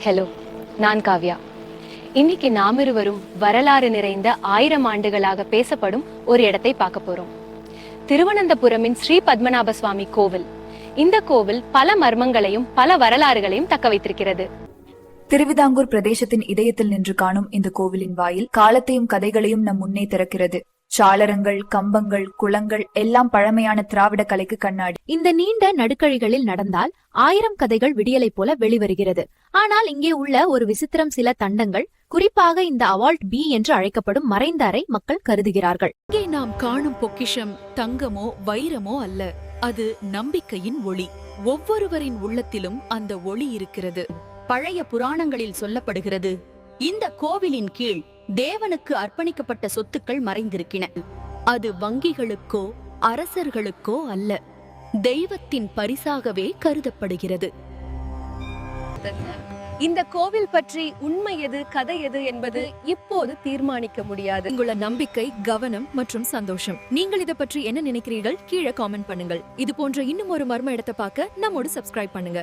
Hello, நான் காவ்யா. இன்னைக்கு நாம் இருவரும் வரலாறு நிறைந்த 1000 ஆண்டுகளாக பேசப்படும் ஒரு இடத்தை பார்க்க போறோம். திருவனந்தபுரமின் ஸ்ரீ பத்மநாப சுவாமி கோவில். இந்த கோவில் பல மர்மங்களையும் பல வரலாறுகளையும் தக்க வைத்திருக்கிறது. திருவிதாங்கூர் பிரதேசத்தின் இதயத்தில் நின்று காணும் இந்த கோவிலின் வாயில் காலத்தையும் கதைகளையும் நம் முன்னே திறக்கிறது. சாளரங்கள், கம்பங்கள், குளங்கள் எல்லாம் பழமையான திராவிட கலைக்கு கண்ணாடி. இந்த நீண்ட நடுக்கழிகளில் நடந்தால் 1000 கதைகள் விடியலை போல வெளிவருகிறது. ஆனால் இங்கே உள்ள ஒரு விசித்திரம் சில தண்டங்கள், குறிப்பாக இந்த அவால்ட் பி என்று அழைக்கப்படும் மறைந்த அறை மக்கள் கருதுகிறார்கள். இங்கே நாம் காணும் பொக்கிஷம் தங்கமோ வைரமோ அல்ல, அது நம்பிக்கையின் ஒளி. ஒவ்வொருவரின் உள்ளத்திலும் அந்த ஒளி இருக்கிறது. பழைய புராணங்களில் சொல்லப்படுகிறது, இந்த கோவிலின் கீழ் தேவனுக்கு அர்ப்பணிக்கப்பட்ட சொத்துக்கள் மறைந்திருக்கின. அது வங்கிகளுக்கோ அரசர்களுக்கோ அல்ல, தெய்வத்தின் பரிசாகவே கருதப்படுகிறது. இந்த கோவில் பற்றி உண்மை எது, கதை எது என்பது இப்போது தீர்மானிக்க முடியாது. உங்கள நம்பிக்கை, கவனம் மற்றும் சந்தோஷம். நீங்கள் இதை பற்றி என்ன நினைக்கிறீர்கள்? கீழே காமெண்ட் பண்ணுங்கள். இது போன்ற இன்னும் ஒரு மர்ம இடத்தை பார்க்க நம்மோடு சப்ஸ்கிரைப் பண்ணுங்க.